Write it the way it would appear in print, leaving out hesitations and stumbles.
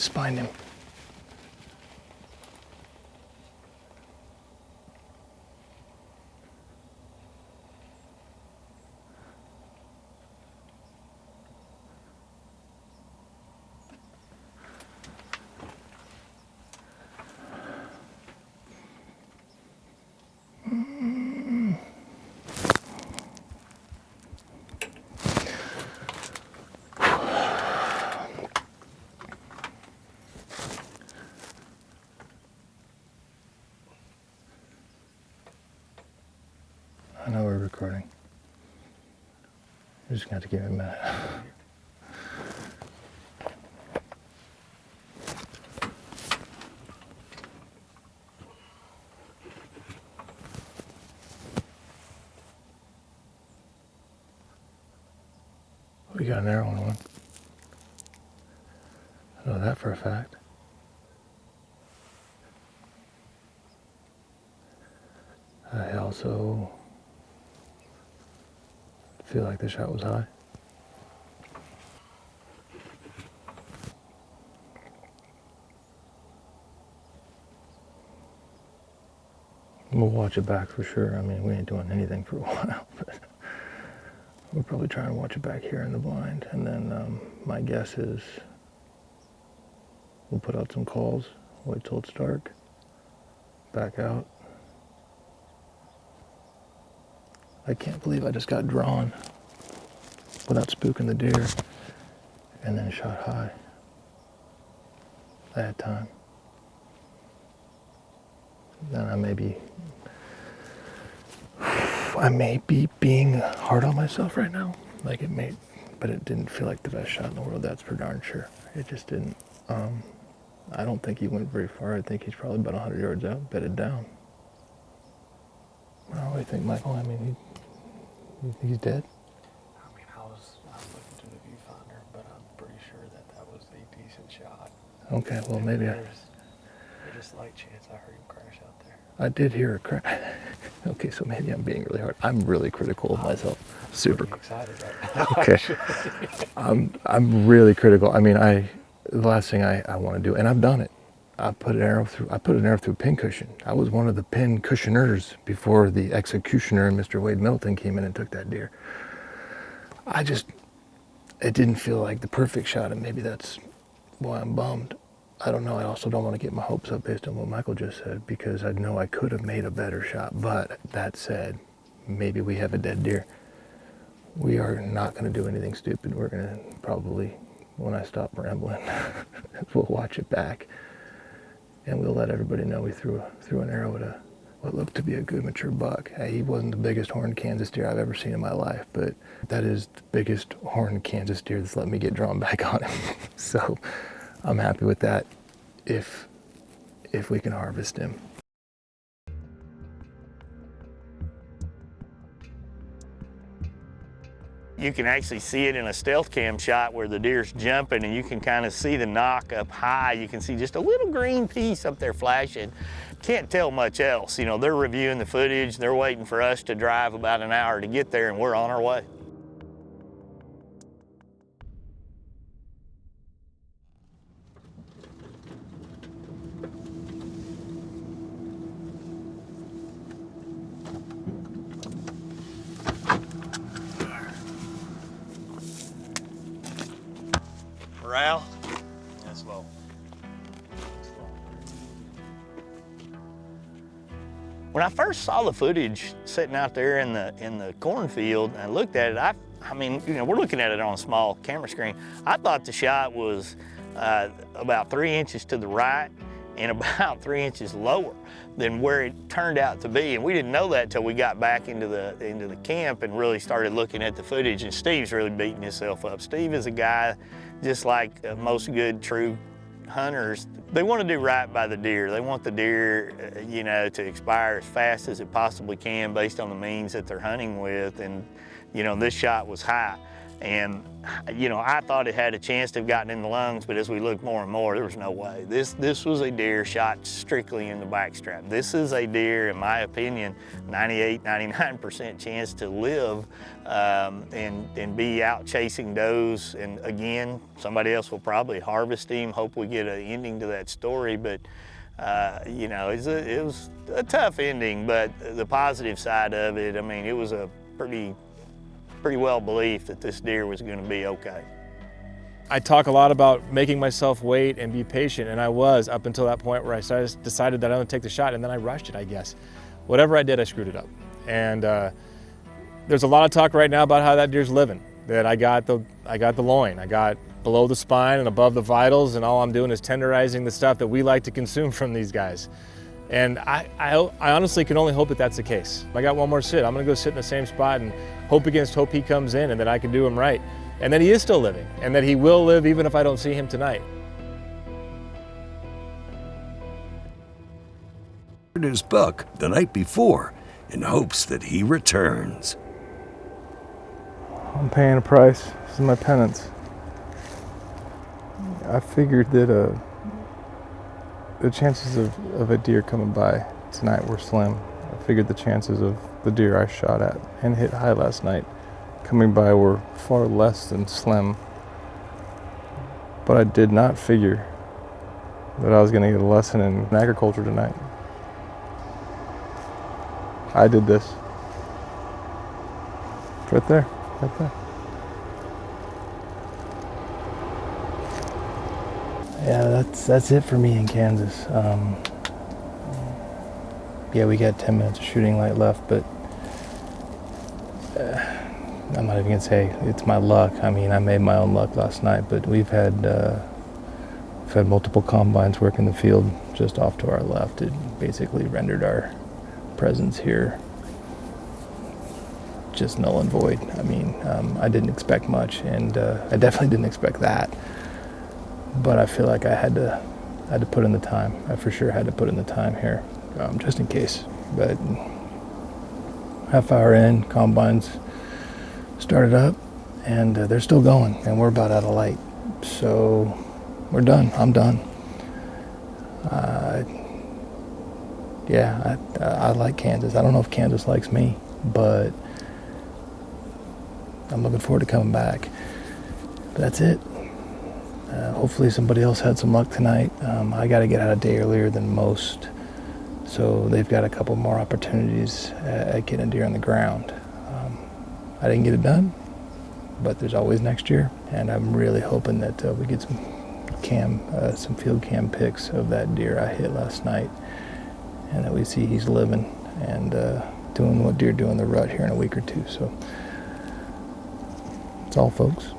spined him. I know we're recording. We're just gonna have to give it a minute. We got an arrow on one. I know that for a fact. I also feel like the shot was high. We'll watch it back for sure. I mean, we ain't doing anything for a while, but we'll probably try and watch it back here in the blind. And then my guess is we'll put out some calls, wait till it's dark, back out. I can't believe I just got drawn without spooking the deer and then shot high. I had time. Then I may be being hard on myself right now. Like but it didn't feel like the best shot in the world, that's for darn sure. It just didn't. I don't think he went very far. I think he's probably about 100 yards out, bedded down. What do you think, Michael? I mean, you think he's dead? I mean, I was looking to the viewfinder, but I'm pretty sure that was a decent shot. Okay, well, maybe there's a slight chance I heard him crash out there. I did hear a crash. Okay, so maybe I'm being really hard. I'm really critical of myself. Super excited right now. Okay. I'm really critical. I mean, the last thing I want to do, and I've done it. I put an arrow through a pin cushion. I was one of the pin cushioners before the executioner and Mr. Wade Middleton came in and took that deer. It didn't feel like the perfect shot, and maybe that's why I'm bummed. I don't know. I also don't want to get my hopes up based on what Michael just said, because I know I could have made a better shot. But that said, maybe we have a dead deer. We are not going to do anything stupid. We're going to probably, when I stop rambling, we'll watch it back. And we'll let everybody know we threw an arrow at what looked to be a good mature buck. Hey, he wasn't the biggest horned Kansas deer I've ever seen in my life, but that is the biggest horned Kansas deer that's let me get drawn back on him. So I'm happy with that if we can harvest him. You can actually see it in a stealth cam shot where the deer's jumping and you can kind of see the knock up high. You can see just a little green piece up there flashing. Can't tell much else. You know, they're reviewing the footage. They're waiting for us to drive about an hour to get there, and we're on our way. Morale? That's low. When I first saw the footage sitting out there in the cornfield and I looked at it, I mean, you know, we're looking at it on a small camera screen. I thought the shot was about 3 inches to the right and about 3 inches lower than where it turned out to be. And we didn't know that till we got back into the camp and really started looking at the footage. And Steve's really beating himself up. Steve is a guy, just like most good, true hunters, they want to do right by the deer. They want the deer, you know, to expire as fast as it possibly can based on the means that they're hunting with. And, you know, this shot was high. And, you know, I thought it had a chance to have gotten in the lungs, but as we looked more and more, there was no way. This was a deer shot strictly in the backstrap. This is a deer, in my opinion, 98, 99% chance to live and be out chasing does. And again, somebody else will probably harvest him, hope we get an ending to that story, but you know, it was a tough ending, but the positive side of it, I mean, it was a pretty well belief that this deer was going to be okay. I talk a lot about making myself wait and be patient, and I was up until that point where I decided that I would take the shot, and then I rushed it, I guess. Whatever I did, I screwed it up. And there's a lot of talk right now about how that deer's living, that I got the loin, I got below the spine and above the vitals, and all I'm doing is tenderizing the stuff that we like to consume from these guys. And I honestly can only hope that that's the case. I got one more sit. I'm gonna go sit in the same spot and hope against hope he comes in and that I can do him right. And that he is still living and that he will live even if I don't see him tonight. His buck the night before in hopes that he returns. I'm paying a price. This is my penance. I figured that the chances of a deer coming by tonight were slim. I figured the chances of the deer I shot at and hit high last night coming by were far less than slim. But I did not figure that I was going to get a lesson in agriculture tonight. I did this. It's right there, right there. Yeah, that's it for me in Kansas. Yeah, we got 10 minutes of shooting light left, but I'm not even gonna say it's my luck. I mean, I made my own luck last night, but we've had multiple combines work in the field just off to our left. It basically rendered our presence here just null and void. I mean, I didn't expect much, and I definitely didn't expect that. But I feel like I had to put in the time. I for sure had to put in the time here, just in case. But half hour in, combines started up, and they're still going, and we're about out of light. So we're done. I'm done. Yeah, I like Kansas. I don't know if Kansas likes me, but I'm looking forward to coming back. But that's it. Hopefully somebody else had some luck tonight. I got to get out a day earlier than most, so they've got a couple more opportunities at getting a deer on the ground. I didn't get it done, but there's always next year, and I'm really hoping that we get some field cam pics of that deer I hit last night, and that we see he's living and doing what deer do in the rut here in a week or two. So that's all, folks.